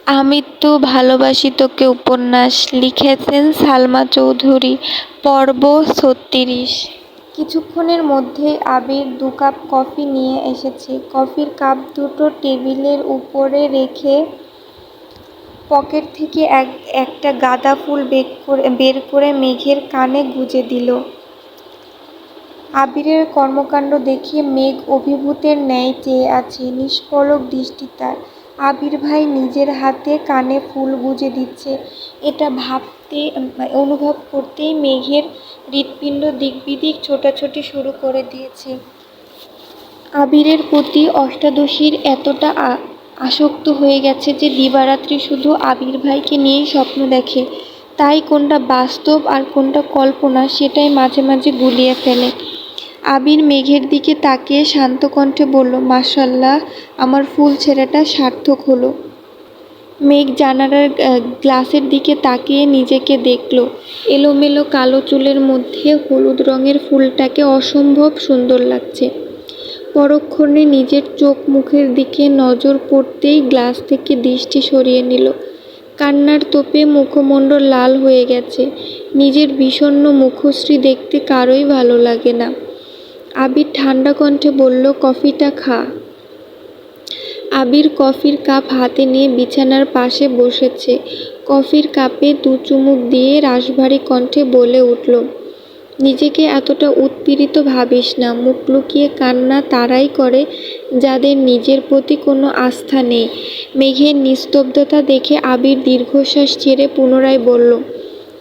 আমি তো ভালোবাসি তোকে উপন্যাস লিখেছেন সালমা চৌধুরী। পর্ব ৩৬। কিছুক্ষণের মধ্যেই আবির ২ কাপ কফি নিয়ে এসেছে। কফির কাপ দুটো টেবিলের উপরে রেখে পকেট থেকে একটা গাঁদা ফুল বের করে মেঘের কানে গুঁজে দিল। আবিরের কর্মকাণ্ড দেখে মেঘ অভিভূতের ন্যায় চেয়ে আছে, নিষ্পলক দৃষ্টি তার। আবির ভাই নিজের হাতে কানে ফুল গুঁজে দিচ্ছে, এটা অনুভব করতেই মেঘের হৃৎপিণ্ড দিক-বিদিক ছোটাছুটি শুরু করে দিয়েছে। আবিরের প্রতি অষ্টাদশীর এতটা আসক্ত হয়ে গেছে যে দিবারাত্রি শুধু আবির ভাইকে নিয়েই স্বপ্ন দেখে। তাই কোনটা বাস্তব আর কোনটা কল্পনা সেটাই মাঝে মাঝে গুলিয়ে ফেলে। আবির মেঘের দিকে তাকিয়ে শান্ত কণ্ঠে বলল, মাশাআল্লাহ, আমার ফুল ছেঁড়াটা সার্থক হলো। মেঘ জানালার গ্লাসের দিকে তাকিয়ে নিজেকে দেখল। এলোমেলো কালো চুলের মধ্যে হলুদ রঙের ফুলটাকে অসম্ভব সুন্দর লাগছে। পরক্ষণে নিজের চোখ মুখের দিকে নজর পড়তেই গ্লাস থেকে দৃষ্টি সরিয়ে নিল। কান্নার তোপে মুখমণ্ডল লাল হয়ে গেছে। নিজের বিষণ্ণ মুখশ্রী দেখতে কারোই ভালো লাগে না। আবির ঠান্ডা কণ্ঠে বলল, কফিটা খা। আবির কফির কাপ হাতে নিয়ে বিছানার পাশে বসেছে। কফির কাপে ২ চুমুক দিয়ে রাশভারী কণ্ঠে বলে উঠল, নিজেকে এতটা উৎপীড়িত ভাবিস না। মুখ লুকিয়ে কান্না তারাই করে যাদের নিজের প্রতি কোনো আস্থা নেই। মেঘের নিস্তব্ধতা দেখে আবির দীর্ঘশ্বাস ছেড়ে পুনরায় বলল,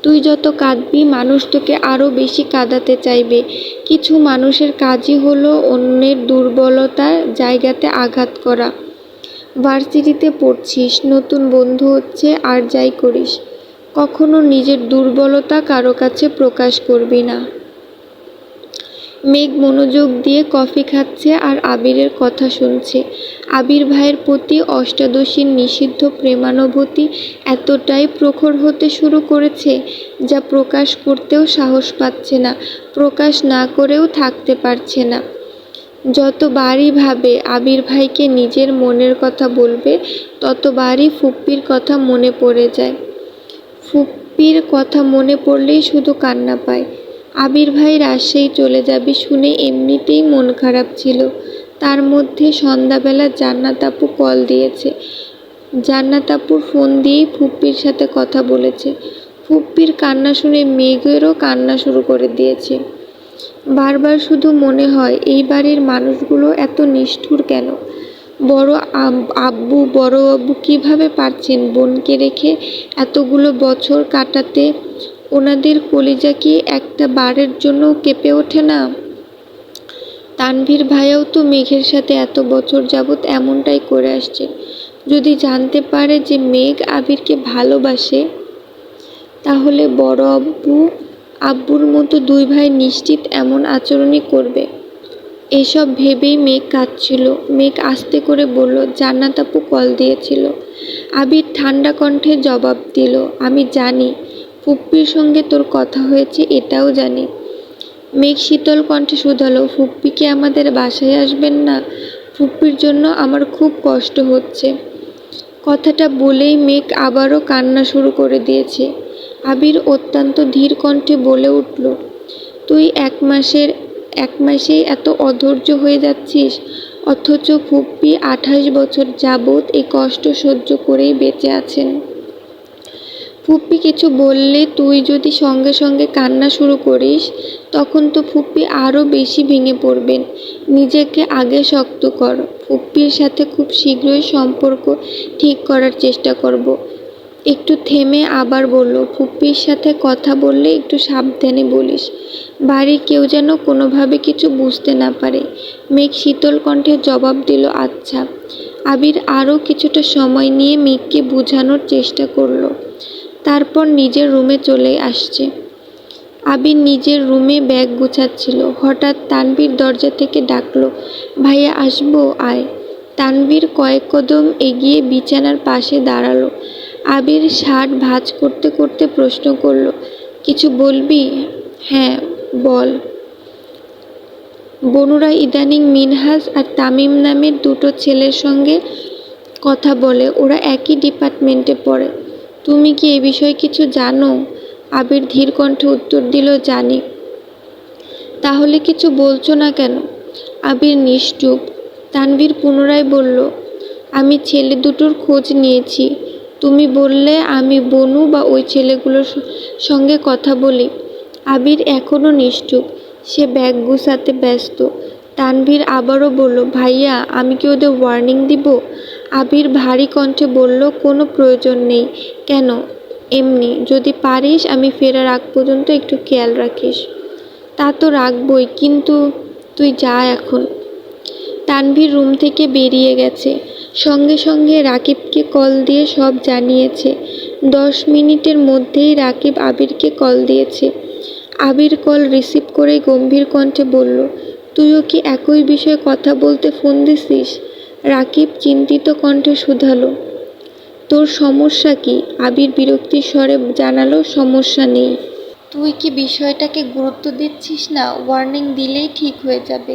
তুই যত কাঁদবি মানুষ তোকে আরও বেশি কাঁদাতে চাইবে। কিছু মানুষের কাজই হলো অন্যের দুর্বলতার জায়গাতে আঘাত করা। ভার্সিটিতে পড়ছিস, নতুন বন্ধু হচ্ছে, আর যাই করিস, কখনো নিজের দুর্বলতা কারো কাছে প্রকাশ করবি না। মেঘ মনোযোগ দিয়ে কফি খাচ্ছে আর আবিরের কথা শুনছে। আবির ভাইয়ের প্রতি অষ্টাদশীর নিষিদ্ধ প্রেমানুভূতি এতটাই প্রখর হতে শুরু করেছে যা প্রকাশ করতেও সাহস পাচ্ছে না, প্রকাশ না করেও থাকতে পারছে না। যতবারই ভাবে আবির ভাইকে নিজের মনের কথা বলবে, ততবারই ফুপ্পির কথা মনে পড়ে যায়। ফুপ্পির কথা মনে পড়লেই শুধু কান্না পায়। আবির ভাই রাজশাহী চলে যাবে শুনে এমনিতেই মন খারাপ ছিল। তার মধ্যে সন্ধ্যাবেলা জান্নাত আপু কল দিয়েছে। জান্নাত আপুর ফোন দিয়েই ফুপ্পির সাথে কথা বলেছে। ফুপ্পির কান্না শুনে মেঘেরও কান্না শুরু করে দিয়েছে। বারবার শুধু মনে হয় এই বাড়ির মানুষগুলো এত নিষ্ঠুর কেন। বড় আব্বু কিভাবে পারছেন বোনকে রেখে এতগুলো বছর কাটাতে? ওনাদের কলিজা কি একটা বারের জন্য কেঁপে ওঠে না? তানভীর ভাইয়াও তো মেঘের সাথে এত বছর যাবৎ এমনটাই করে আসছে। যদি জানতে পারে যে মেঘ আবিরকে ভালোবাসে, তাহলে বড় আব্বুর মতো 2 ভাই নিশ্চিত এমন আচরণই করবে। এসব ভেবেই মেঘ কাঁদছিল। মেঘ আস্তে করে বলল, জান্নাত আপু কল দিয়েছিল। আবির ঠান্ডা কণ্ঠে জবাব দিল, আমি জানি ফুপ্পির সঙ্গে তোর কথা হয়েছে, এটাও জানি। মেঘ শীতল কণ্ঠে শুধালো, ফুপ্পি কি আমাদের বাসায় আসবেন না? ফুপ্পির জন্য আমার খুব কষ্ট হচ্ছে। কথাটা বলেই মেঘ আবারও কান্না শুরু করে দিয়েছে। আবির অত্যন্ত ধীর কণ্ঠে বলে উঠল, তুই এক মাসেই এত অধৈর্য হয়ে যাচ্ছিস, অথচ ফুপ্পি 28 বছর যাবৎ এই কষ্ট সহ্য করেই বেঁচে আছেন। ফুপ্পি কিছু বললে তুই যদি সঙ্গে সঙ্গে কান্না শুরু করিস, তখন তো ফুপ্পি আরও বেশি ভেঙে পড়বেন। নিজেকে আগে শক্ত কর। ফুপ্পির সাথে খুব শীঘ্রই সম্পর্ক ঠিক করার চেষ্টা করব। একটু থেমে আবার বলল, ফুপ্পির সাথে কথা বললে একটু সাবধানে বলিস, বাড়ির কেউ যেন কোনোভাবে কিছু বুঝতে না পারে। মেঘ শীতল কণ্ঠে জবাব দিল, আচ্ছা। আবির আরও কিছুটা সময় নিয়ে মেঘকে বোঝানোর চেষ্টা করল। তারপর নিজের রুমে চলে আসছে। আবির নিজের রুমে ব্যাগ গুছাচ্ছিল। হঠাৎ তানভীর দরজা থেকে ডাকল, ভাইয়া আসবো, আয়। তানভীর কয়েক কদম এগিয়ে বিছানার পাশে দাঁড়ালো। আবির শার্ট ভাঁজ করতে করতে প্রশ্ন করল, কিছু বলবি? হ্যাঁ, বল। বনুরা ইদানিং মিনহাজ আর তামিম নামের 2 ছেলের সঙ্গে কথা বলে, ওরা একই ডিপার্টমেন্টে পড়ে। তুমি কি এ বিষয়ে কিছু জানো? আবির ধীর কণ্ঠে উত্তর দিল, জানি। তাহলে কিছু বলছো না কেন? আবির নিশ্চুপ। তানভীর পুনরায় বলল, আমি ছেলে দুটোর খোঁজ নিয়েছি। তুমি বললে আমি বনু বা ওই ছেলেগুলোর সঙ্গে কথা বলি। আবির এখনও নিশ্চুপ। সে ব্যাগ গুছাতে ব্যস্ত। তানভীর আবারও বলল, ভাইয়া আমি কি ওদের ওয়ার্নিং দিব? আবির ভারী কণ্ঠে বলল, কোনো প্রয়োজন নেই। কেন? এমনি, যদি পারিস আমি ফেরার আগ পর্যন্ত একটু খেয়াল রাখিস। তা তো রাখবই, কিন্তু তুই যা এখন। তানভীর রুম থেকে বেরিয়ে গেছে। সঙ্গে সঙ্গে রাকিবকে কল দিয়ে সব জানিয়েছে। 10 মিনিটের মধ্যেই রাকিব আবিরকে কল দিয়েছে। আবির কল রিসিভ করে গম্ভীর কণ্ঠে বলল, তুইও কি একই বিষয়ে কথা বলতে ফোন দিছিস? রাকিব চিন্তিত কণ্ঠে শুধালো, তোর সমস্যা কি? আবির বিরক্তির স্বরে জানালো, সমস্যা নেই। তুই কি বিষয়টাকে গুরুত্ব দিচ্ছিস না? ওয়ার্নিং দিলেই ঠিক হয়ে যাবে।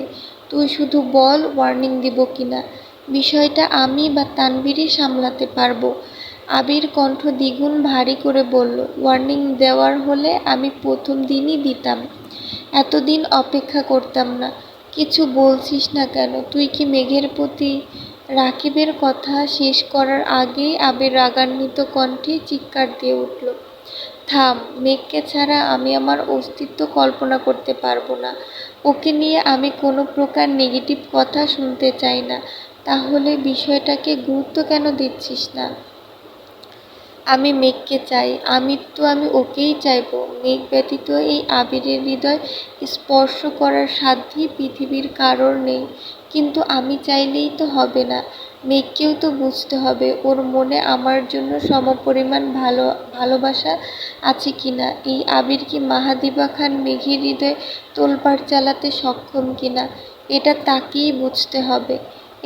তুই শুধু বল ওয়ার্নিং দিব কিনা। বিষয়টা আমি বা তানভীরই সামলাতে পারবো। আবির কণ্ঠ দ্বিগুণ ভারী করে বলল, ওয়ার্নিং দেওয়ার হলে আমি প্রথম দিনই দিতাম। এতদিন অপেক্ষা করতাম না। কিছু বলছিস না কেন? তুই কি মেঘের প্রতি? রাকিবের কথা শেষ করার আগেই আবির রাগান্বিত কণ্ঠে চিৎকার দিয়ে উঠল, থাম! মেঘকে ছাড়া আমি আমার অস্তিত্ব কল্পনা করতে পারবো না। ওকে নিয়ে আমি কোনো প্রকার নেগেটিভ কথা শুনতে চাই না। তাহলে বিষয়টাকে গুরুত্ব কেন দিচ্ছিস না? আমি মেঘকে চাই, আমি ওকেই চাইবো। মেঘ ব্যতীত এই আবিরের হৃদয় স্পর্শ করার সাধ্যই পৃথিবীর কারোর নেই। কিন্তু আমি চাইলেই তো হবে না। মেঘকেও তো বুঝতে হবে ওর মনে আমার জন্য সমপরিমাণ ভালোবাসা আছে কিনা। এই আবির কি মাহাদিবা খান মেঘের হৃদয়ে তোলপাড় চালাতে সক্ষম কিনা, এটা তাকেই বুঝতে হবে।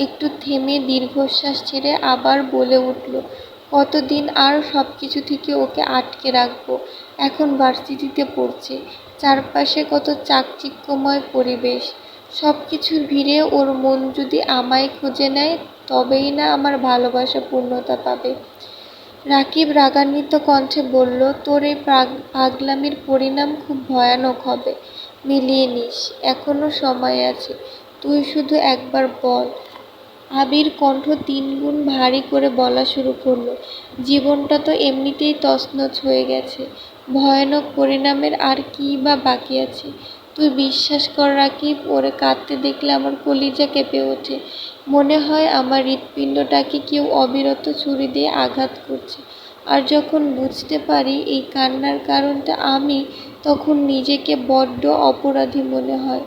একটু থেমে দীর্ঘশ্বাস ছেড়ে আবার বলে উঠল, কতদিন আর সব কিছু থেকে ওকে আটকে রাখবো? এখন ভার্সিটিতে পড়ছে, চারপাশে কত চাকচিক্যময় পরিবেশ। সব কিছুর ভিড়ে ওর মন যদি আমায় খুঁজে নেয়, তবেই না আমার ভালোবাসা পূর্ণতা পাবে। রাকিব রাগান্বিত কণ্ঠে বলল, তোর এই পাগলামির পরিণাম খুব ভয়ানক হবে। মিলিয়ে নিস, এখনো সময় আছে। তুই শুধু একবার বল। আবির কণ্ঠ 3 গুণ ভারী করে বলা শুরু করলো, জীবনটা তো এমনিতেই তছনছ হয়ে গেছে। ভয়ানক পরিণামের আর কী বা বাকি আছে? তুই বিশ্বাস কর রাকিব, ওরে কাঁদতে দেখলে আমার কলিজা কেঁপে ওঠে। মনে হয় আমার হৃৎপিণ্ডটাকে কেউ অবিরত ছুরি দিয়ে আঘাত করছে। আর যখন বুঝতে পারি এই কান্নার কারণটা আমি, তখন নিজেকে বড্ড অপরাধী মনে হয়।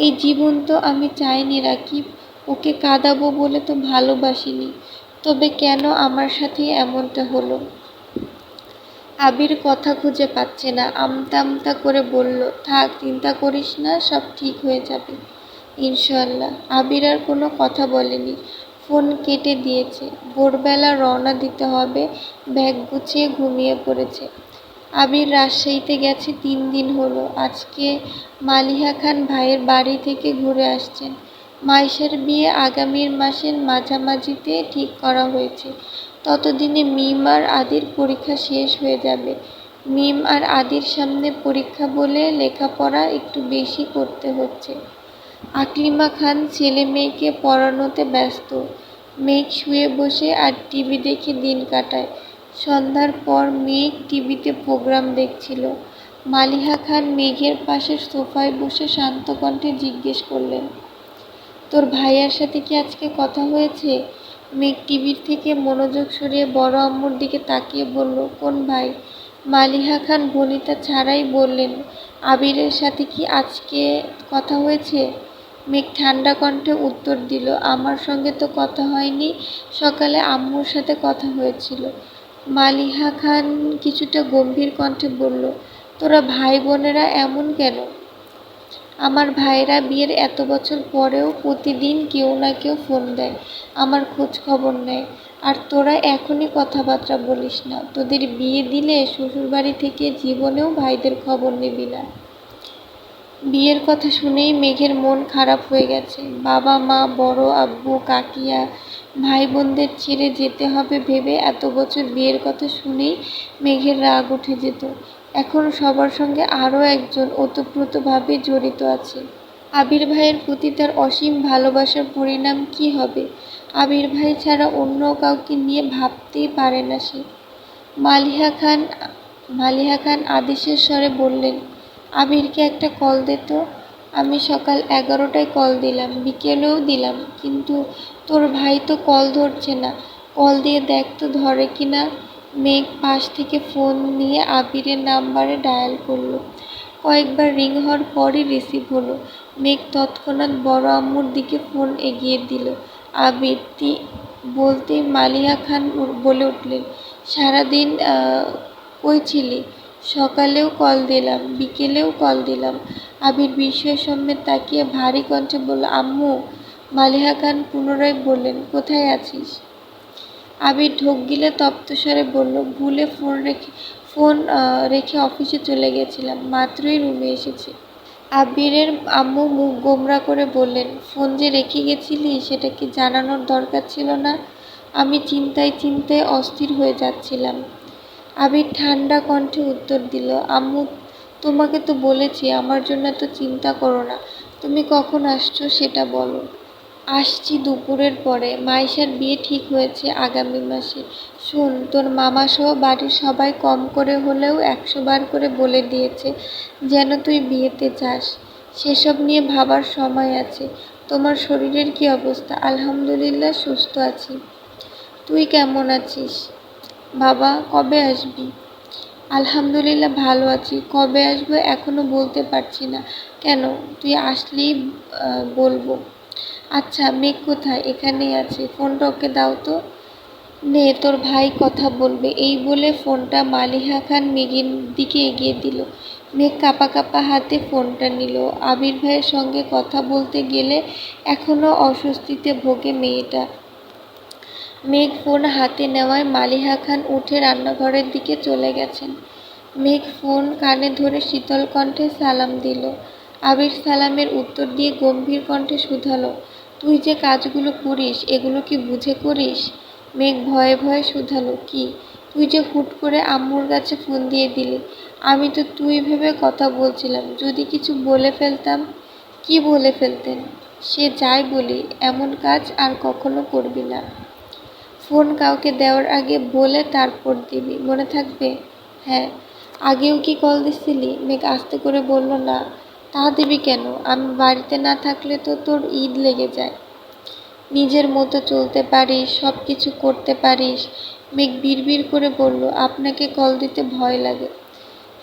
এই জীবন তো আমি চাইনি রাকিব। ওকে কাঁদাবো বলে তো ভালোবাসিনি। তবে কেন আমার সাথে এমনটা হলো? আবির কথা খুঁজে পাচ্ছে না। আমতা আমতা করে বলল, থাক, চিন্তা করিস না, সব ঠিক হয়ে যাবে ইনশাআল্লাহ। আবির আর কোনো কথা বলেনি, ফোন কেটে দিয়েছে। ভোরবেলা রওনা দিতে হবে। ব্যাগ গুছিয়ে ঘুমিয়ে পড়েছে। আবির রাজশাহীতে গেছে 3 দিন হলো। আজকে মালিহা খান ভাইয়ের বাড়ি থেকে ঘুরে আসছেন। মাইশার বিয়ে আগামী মাসের মাঝামাঝিতে ঠিক করা হয়েছে। ততদিনে মিম আর আদির পরীক্ষা শেষ হয়ে যাবে। মিম আর আদির সামনে পরীক্ষা বলে লেখাপড়া একটু বেশি করতে হচ্ছে। আকলিমা খান ছেলে মেয়েকে পড়ানোতে ব্যস্ত। মেঘ শুয়ে বসে আর টিভি দেখে দিন কাটায়। সন্ধ্যার পর মেঘ টিভিতে প্রোগ্রাম দেখছিল। মালিহা খান মেঘের পাশের সোফায় বসে শান্ত কণ্ঠে জিজ্ঞেস করলেন, তোর ভাইয়ার সাথে কি আজকে কথা হয়েছে? মেঘ টিভির থেকে মনোযোগ সরিয়ে বড় আম্মুর দিকে তাকিয়ে বলল, কোন ভাই? মালিহা খান ভনিতা ছাড়াই বললেন, আবিরের সাথে কি আজকে কথা হয়েছে? মেঘ ঠান্ডা কণ্ঠে উত্তর দিল, আমার সঙ্গে তো কথা হয়নি, সকালে আম্মুর সাথে কথা হয়েছিল। মালিহা খান কিছুটা গম্ভীর কণ্ঠে বলল, তোরা ভাই বোনেরা এমন কেন? আমার ভাইরা বিয়ের এত বছর পরেও প্রতিদিন কেউ না কেউ ফোন দেয়, আমার খোঁজ খবর নেয়। আর তোরা এখনই কথাবার্তা বলিস না। তোদের বিয়ে দিলে শ্বশুরবাড়ি থেকে জীবনেও ভাইদের খবর নিবি না। বিয়ের কথা শুনেই মেঘের মন খারাপ হয়ে গেছে। বাবা মা, বড় আব্বু, কাকিয়া ভাই বোনদের ছেড়ে যেতে হবে ভেবে এত বছর বিয়ের কথা শুনেই মেঘের রাগ উঠে যেত। এখন সবার সঙ্গে আরও একজন ওতপ্রোতভাবে জড়িত আছে। আবির ভাইয়ের প্রতি তার অসীম ভালোবাসার পরিণাম কি হবে? আবির ভাই ছাড়া অন্য কাউকে নিয়ে ভাবতেই পারে না সে। মালিহা খান মালিহা খান আদেশের স্বরে বললেন, আবিরকে একটা কল দে তো। আমি সকাল 11টায় কল দিলাম, বিকেলেও দিলাম, কিন্তু তোর ভাই তো কল ধরছে না। কল দিয়ে দেখ তো ধরে কিনা। মেঘ পাশ থেকে ফোন নিয়ে আবিরের নাম্বারে ডায়াল করলো। কয়েকবার রিং হওয়ার পরই রিসিভ হলো। মেঘ তৎক্ষণাৎ বড় আম্মুর দিকে ফোন এগিয়ে দিল। আবির বলতেই মালিহা খান বলে উঠলেন, সারাদিন কই ছিলি? সকালেও কল দিলাম, বিকেলেও কল দিলাম। আবির বিস্ময় সমেত তাকিয়ে ভারী কণ্ঠে বলল, আম্মু। মালিহা খান পুনরায় বললেন, কোথায় আছিস? আবির ঢোক গিলে তপ্ত স্বরে বলল, ভুলে ফোন রেখে অফিসে চলে গেছিলাম, মাত্রই রুমে এসেছি। আবিরের আম্মু মুখ গোমড়া করে বললেন, ফোন যে রেখে গেছিলি সেটা কি জানানোর দরকার ছিল না? আমি চিন্তায় চিন্তায় অস্থির হয়ে যাচ্ছিলাম। আবির ঠান্ডা কণ্ঠে উত্তর দিল, আম্মু তোমাকে তো বলেছি আমার জন্য তো চিন্তা করো না। তুমি কখন আসছো সেটা বলো। আসছি দুপুরের পরে। মাইশার বিয়ে ঠিক হয়েছে আগামী মাসে। শোন, তোর মামাসহ বাড়ির সবাই কম করে হলেও 100 বার করে বলে দিয়েছে যেন তুই বিয়েতে যাস। সেসব নিয়ে ভাবার সময় আছে। তোমার শরীরের কি অবস্থা? আলহামদুলিল্লাহ সুস্থ আছি। তুই কেমন আছিস? বাবা, কবে আসবি? আলহামদুলিল্লাহ ভালো আছি। কবে আসবো এখনো বলতে পারছি না। কেন? তুই আসলেই বলবো। আচ্ছা, মেঘ কোথায়? এখানেই আছে। ফোনটা ওকে দাও তো। নে, তোর ভাই কথা বলবে। এই বলে ফোনটা মালিহা খান মেঘের দিকে এগিয়ে দিল। মেঘ কাঁপা কাঁপা হাতে ফোনটা নিল। আবির ভাইয়ের সঙ্গে কথা বলতে গেলে এখনও অস্বস্তিতে ভোগে মেয়েটা। মেঘ ফোন হাতে নেওয়ায় মালিহা খান উঠে রান্নাঘরের দিকে চলে গেছেন। মেঘ ফোন কানে ধরে শীতল কণ্ঠে সালাম দিল। আবির সালামের উত্তর দিয়ে গম্ভীর কণ্ঠে শুধালো, তুই যে কাজগুলো করিস এগুলো কি বুঝে করিস? মেঘ ভয়ে ভয়ে শুধালো, কি? তুই যে হুট করে আম্মুর কাছে ফোন দিয়ে দিলি। আমি তো তুই ভেবে কথা বলছিলাম, যদি কিছু বলে ফেলতাম। কি বলে ফেলতেন? সে যাই বলি, এমন কাজ আর কখনো করবি না। ফোন কাউকে দেওয়ার আগে বলে তারপর দিবি, মনে থাকবে? হ্যাঁ। আগেও কি কল দিছিলি? মেঘ আস্তে করে বলল, না। তা দিবি কেন? আমি বাড়িতে না থাকলে তো তোর ঈদ লেগে যায়। নিজের মতো চলতে পারিস, সব কিছু করতে পারিস। মেঘ বিড়বিড় করে বলল, আপনাকে কল দিতে ভয় লাগে।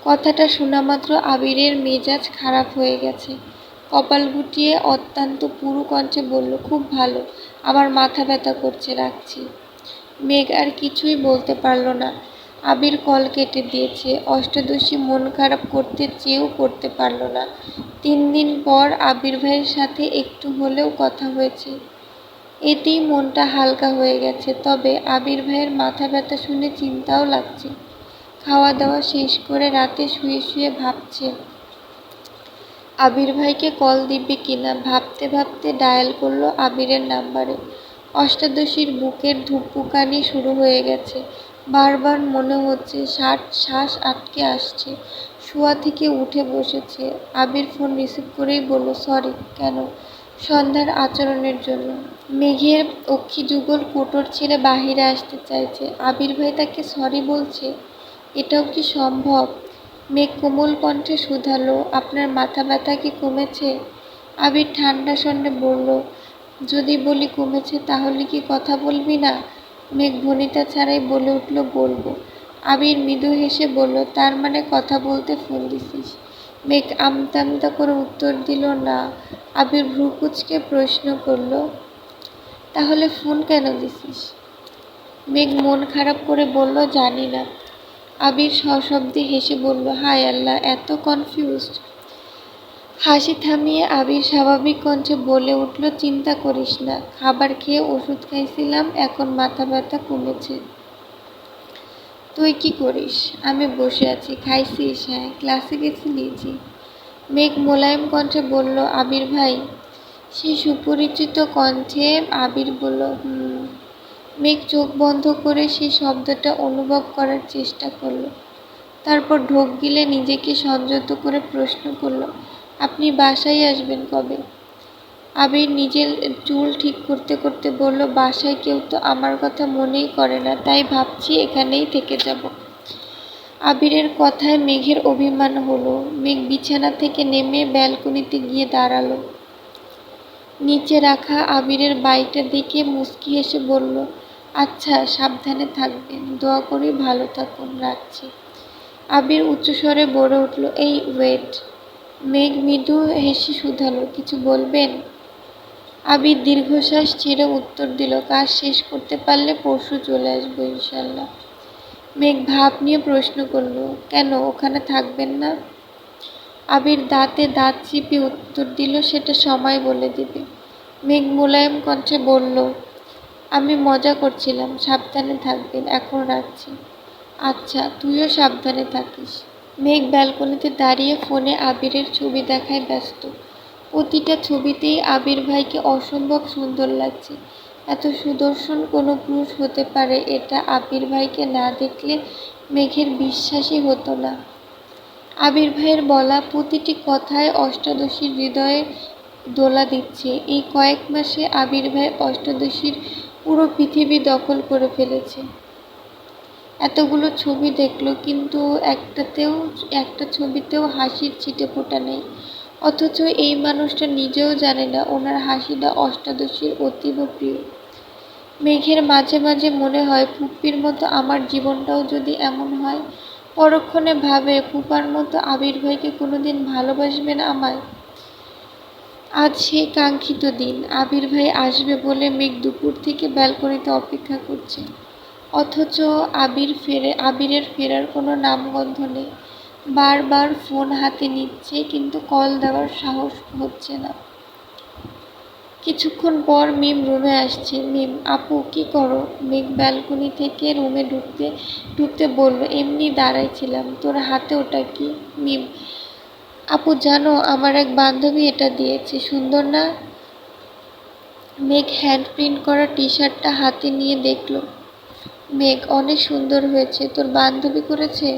কথাটা শোনা মাত্র আবিরের মেজাজ খারাপ হয়ে গেছে। কপাল গুটিয়ে অত্যন্ত পুরু কণ্ঠে বলল, খুব ভালো, আমার মাথা ব্যথা করছে, রাখছি। মেঘ আর কিছুই বলতে পারল না। আবির কল কেটে দিয়েছে। অষ্টাদশী মন খারাপ করতে চেয়েও করতে পারল না। 3 দিন পর আবির ভাইয়ের সাথে একটু হলেও কথা হয়েছে। এতেই মনটা হালকা হয়ে গেছে। তবে আবির ভাইয়ের মাথা ব্যথা শুনে চিন্তাও লাগছে। খাওয়া দাওয়া শেষ করে রাতে শুয়ে শুয়ে ভাবছে আবির ভাইকে কল দিবে কিনা। ভাবতে ভাবতে ডায়াল করলো আবিরের নাম্বারে। অষ্টাদশীর বুকের ধুকপুকানি শুরু হয়ে গেছে। বারবার মনে হচ্ছে শ্বাস আটকে আসছে। শোয়া থেকে উঠে বসেছে। আবির ফোন রিসিভ করেই বলল, সরি। কেন? সন্ধ্যার আচরণের জন্য। মেঘের অক্ষিযুগল কোটর ছেড়ে বাহিরে আসতে চাইছে। আবির ভাই তাকে সরি বলছে? এটাও কি সম্ভব? মেঘ কোমল কণ্ঠে শুধালো, আপনার মাথা ব্যথা কি কমেছে? আবির ঠান্ডা স্বরে বলল, যদি বলি কমেছে তাহলে কি কথা বলবি না? মেঘ ভনিতা ছাড়াই বলে উঠল, বলবো। আবির মৃদু হেসে বলল, তার মানে কথা বলতে ফোন দিছিস? মেঘ আমতা আমতা করে উত্তর দিল, না। আবির ভ্রু কুঁচকে প্রশ্ন করল, তাহলে ফোন কেন দিছিস? মেঘ মন খারাপ করে বলল, জানি না। আবির সশব্দে হেসে বলল, হায় আল্লাহ, এত কনফিউজড। হাসি থামিয়ে আবির স্বাভাবিক কণ্ঠে বলে উঠল, চিন্তা করিস না, খাবার খেয়ে ওষুধ খাইছিলাম, এখন মাথা ব্যথা কমেছে। তুই কি করিস? আমি বসে আছি। খাইছিস? হ্যাঁ। ক্লাসে গেছিলি? জি। মেঘ মোলায়েম কণ্ঠে বলল, আবির ভাই? সেই সুপরিচিত কণ্ঠে আবির বলল, মেঘ চোখ বন্ধ করে সেই শব্দটা অনুভব করার চেষ্টা করলো। তারপর ঢোক গিলে নিজেকে সংযত করে প্রশ্ন করলো, আপনি বাসায় আসবেন কবে? আবির নিজের চুল ঠিক করতে করতে বলল, বাসায় কেউ তো আমার কথা মনেই করে না, তাই ভাবছি এখানেই থেকে যাব। আবিরের কথায় মেঘের অভিমান হলো। মেঘ বিছানা থেকে নেমে ব্যালকনিতে গিয়ে দাঁড়ালো। নিচে রাখা আবিরের বাইকটা দেখে মুচকি হেসে বলল, আচ্ছা সাবধানে থাকবেন, দোয়া করি ভালো থাকুন, রাখছি। আবির উচ্চস্বরে বলে উঠল, এই ওয়েট। মেঘ মৃদু হেসে শুধালো, কিছু বলবেন? আবির দীর্ঘশ্বাস ছেড়ে উত্তর দিল, কাজ শেষ করতে পারলে পরশু চলে আসবো ইনশাল্লাহ। মেঘ ভাব নিয়ে প্রশ্ন করলো, কেন, ওখানে থাকবেন না? আবির দাঁতে দাঁত চিপে উত্তর দিল, সেটা সময় বলে দিবে। মেঘ মোলায়েম কণ্ঠে বলল, আমি মজা করছিলাম, সাবধানে থাকবেন, এখন রাখছি। আচ্ছা, তুইও সাবধানে থাকিস। মেঘ ব্যালকনিতে দাঁড়িয়ে ফোনে আবিরের ছবি দেখায় ব্যস্ত। প্রতিটা ছবিতেই আবির ভাইকে অসম্ভব সুন্দর লাগছে। এত সুদর্শন কোনো পুরুষ হতে পারে, এটা আবির ভাইকে না দেখলে মেঘের বিশ্বাসই হতো না। আবির ভাইয়ের বলা প্রতিটি কথায় অষ্টাদশীর হৃদয়ে দোলা দিচ্ছে। এই কয়েক মাসে আবির ভাই অষ্টাদশীর পুরো পৃথিবী দখল করে ফেলেছে। এতগুলো ছবি দেখলো, কিন্তু একটা ছবিতেও হাসির ছিটেফোঁটা নেই। অথচ এই মানুষটা নিজেও জানে না ওনার হাসিটা অষ্টাদশীর অতীব প্রিয়। মেঘের মাঝে মাঝে মনে হয়, ফুপ্পির মতো আমার জীবনটাও যদি এমন হয়। পরক্ষণে ভাবে, ফুপার মতো আবির ভাইকে কোনোদিন ভালোবাসবেন আমায়। আজ সেই কাঙ্ক্ষিত দিন। আবির ভাই আসবে বলে মেঘ দুপুর থেকে ব্যালকনিতে অপেক্ষা করছে। অথচ আবিরের ফেরার কোনো নামগন্ধ নেই। বারবার ফোন হাতে নিচ্ছে, কিন্তু কল দেওয়ার সাহস হচ্ছে না। কিছুক্ষণ পর মিম রুমে আসছে। মিম, আপু কি করো? মেঘ ব্যালকনি থেকে রুমে ঢুকতে ঢুকতে বলল, এমনি দাঁড়াইছিলাম। তোর হাতে ওটা কি? মিম, আপু জানো, আমার এক বান্ধবী এটা দিয়েছে, সুন্দর না? মেঘ হ্যান্ড প্রিন্ট করা টি শার্টটা হাতে নিয়ে দেখলো। মেঘ, অনেক সুন্দর হয়েছে। তোর বান্ধবী করেছে?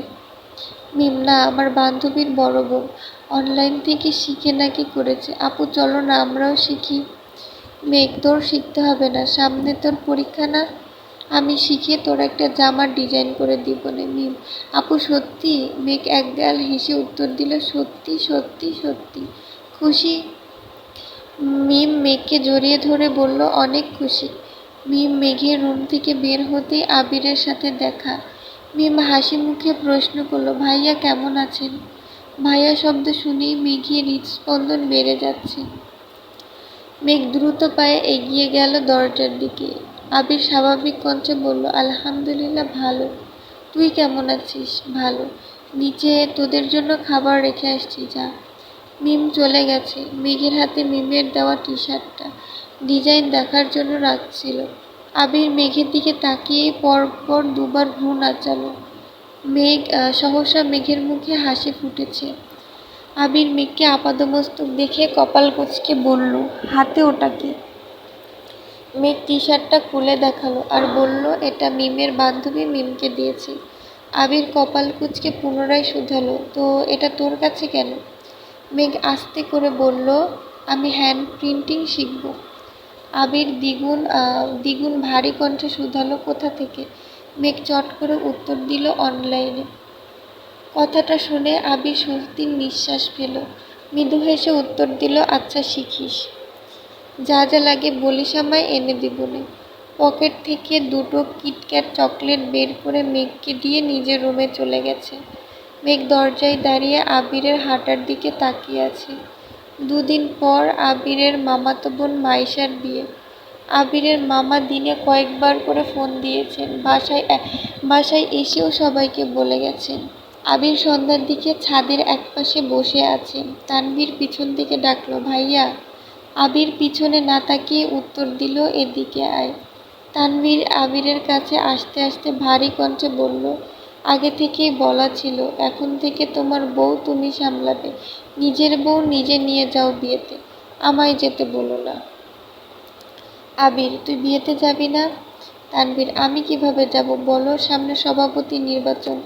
মিম, না, আমার বান্ধবীর বড় বোন অনলাইন থেকে শিখে নাকি করেছে। আপু চলো না, আমরাও শিখি। মেঘ, তোর শিখতে হবে না, সামনে তোর পরীক্ষা না, আমি শিখে তোর একটা জামার ডিজাইন করে দিব নে। মিম, আপু সত্যি? মেঘ একগাল হেসে উত্তর দিল, সত্যি সত্যি সত্যি। খুশি? মিম মেঘকে জড়িয়ে ধরে বলল, অনেক খুশি। মিম মেঘের রুম থেকে বের হতেই আবিরের সাথে দেখা। মিম হাসি মুখে প্রশ্ন করলো, ভাইয়া কেমন আছেন? ভাইয়া শব্দ শুনেই মেঘের হৃদস্পন্দন বেড়ে যাচ্ছে। মেঘ দ্রুত পায়ে এগিয়ে গেল দরজার দিকে। আবির স্বাভাবিক কণ্ঠে বলল, আলহামদুলিল্লাহ ভালো। তুই কেমন আছিস? ভালো। নিচে তোদের জন্য খাবার রেখে আসছি, যা। মিম চলে গেছে। মেঘের হাতে মিমের দেওয়া টি শার্টটা ডিজাইন দেখার জন্য রাখছিল। আবির মেঘের দিকে তাকিয়ে পরপর দুবার ভ্রু নাচালো। সহসা মেঘের মুখে হাসি ফুটেছে। আবির মেঘকে আপাদমস্তক দেখে কপাল কুঁচকে বলল, হাতে ওটা কি? মেঘ টি শার্টটা খুলে দেখালো আর বলল, এটা মিমের বান্ধবী মিমকে দিয়েছে। আবির কপাল কুঁচকে পুনরায় শুধালো, তো এটা তোর কাছে কেন? মেঘ আস্তে করে বলল, আমি হ্যান্ড প্রিন্টিং শিখব। আবির দ্বিগুণ ভারী কণ্ঠে শুধালো, কোথা থেকে? মেঘ চট করে উত্তর দিল, অনলাইনে। কথাটা শুনে আবির স্বস্তির নিঃশ্বাস ফেল। মৃদু হেসে উত্তর দিল, আচ্ছা শিখিস। যা যা লাগে বলিস, আমায় এনে দিবনে। পকেট থেকে দুটো কিটক্যাট চকলেট বের করে মেঘকে দিয়ে নিজের রুমে চলে গেছে। মেঘ দরজায় দাঁড়িয়ে আবিরের হাঁটার দিকে তাকিয়ে আছে। দুদিন পর আবিরের মামাতো বোন মাইশার বিয়ে। আবিরের মামা দিনে কয়েকবার করে ফোন দিয়েছেন, বাসায় এসেও সবাইকে বলে গেছেন। আবির সন্ধ্যার দিকে ছাদের একপাশে বসে আছে। তানভীর পিছন থেকে ডাকলো, ভাইয়া। আবির পিছনে না তাকিয়ে উত্তর দিল, এদিকে আয়। তানভীর আবিরের কাছে আসতে আসতে ভারী কণ্ঠে বলল, আগে থেকেই বলা ছিল, এখন থেকে তোমার বউ তুমি সামলাবে। নিজের বউ নিজে নিয়ে যাও বিয়েতে, আমায় যেতে বলো না। আবির, তুই বিয়েতে যাবি না? তানভীর: আমি কিভাবে যাব বলো, সামনে সভাপতি নির্বাচন।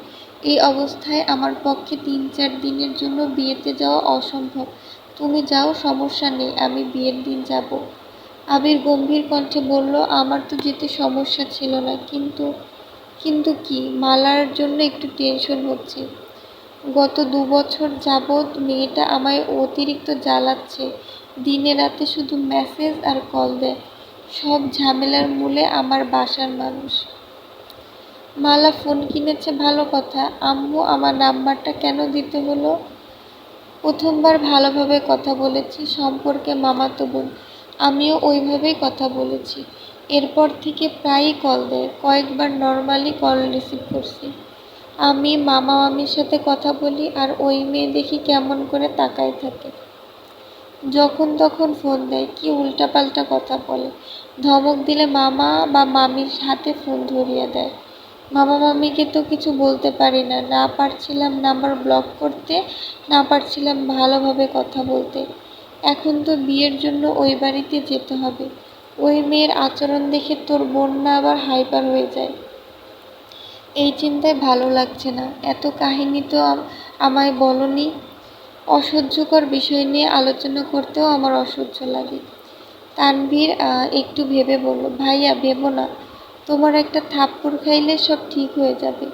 এই অবস্থায় আমার পক্ষে ৩-৪ দিনের জন্য বিয়েতে যাওয়া অসম্ভব। তুমি যাও, সমস্যা নেই, আমি বিয়ের দিন যাব। আবির গম্ভীর কণ্ঠে বলল, আমার তো যেতে সমস্যা ছিল না, কিন্তু কিন্তু কি? মালার জন্য একটু টেনশন হচ্ছে। গত ২ বছর যাবৎ মেয়েটা আমায় অতিরিক্ত জ্বালাচ্ছে। দিনে রাতে শুধু মেসেজ আর কল দেয়। সব ঝামেলার মূলে আমার বাসার মানুষ। মালা ফোন কিনেছে ভালো কথা, আম্মু আমার নাম্বারটা কেন দিতে হলো? প্রথমবার ভালোভাবে কথা বলেছি, সম্পর্কে মামাতো বোন। আমিও ওইভাবেই কথা বলেছি। এরপর থেকে প্রায়ই কল দেয়, কয়েকবার নর্মালি কল রিসিভ করছি। আমি মামা মামির সাথে কথা বলি আর ওই মেয়ে দেখি কেমন করে তাকায় থাকে। যখন তখন ফোন দেয়, কি উল্টাপাল্টা কথা বলে। ধমক দিলে মামা বা মামির হাতে ফোন ধরিয়ে দেয়। মামা মামিকে তো কিছু বলতে পারি না, না পারছিলাম নাম্বার ব্লক করতে, না পারছিলাম ভালোভাবে কথা বলতে। এখন তো বিয়ের জন্য ওই বাড়িতে যেতে হবে। ওই মেয়ের আচরণ দেখে তোর বোন না আবার হাইপার হয়ে যায়। এই চিন্তায় ভালো লাগছে না। এত কাহিনী তো আমায় বলনি। অসহ্যকর বিষয় নিয়ে আলোচনা করতেও আমার অসহ্য লাগে। তানভীর একটু ভেবে বলল, ভাইয়া ভেবো না, তোমার একটা থাপ্পড় খাইলে সব ঠিক হয়ে যাবে।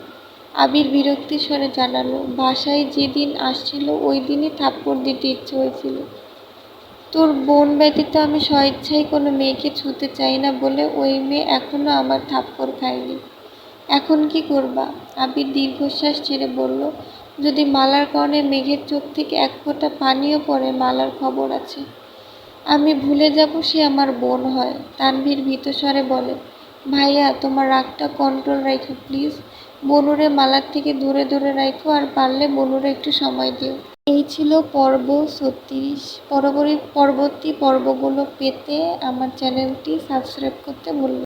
আবির বিরক্তি স্বরে জানালো, বাসায় যেদিন আসছিল ওই দিনই থাপ্পড় দিতে ইচ্ছে হয়েছিল। তোর বোন ব্যতীত আমি স্বেচ্ছায় কোনো মেয়েকে ছুঁতে চাই না বলে ওই মেয়ে এখনো আমার থাপ্পড় খায়নি। এখন কি করবা? আবির দীর্ঘশ্বাস ছেড়ে বলল, যদি মালার কারণে মেঘের চোখ থেকে এক ফোঁটা পানিও পড়ে, মালার খবর আছে। আমি ভুলে যাব সে আমার বোন হয়। তানভীর ভীতস্বরে বলে, ভাইয়া তোমার রাগটা কন্ট্রোল রাখো প্লিজ। বনুরে মালার থেকে দূরে দূরে রাখো, আর পারলে বনুরে একটু সময় দিও। এই ছিল পর্ব ৩৬। পরবর্তী পর্বগুলো পেতে আমার চ্যানেলটি সাবস্ক্রাইব করতে ভুলবেন না।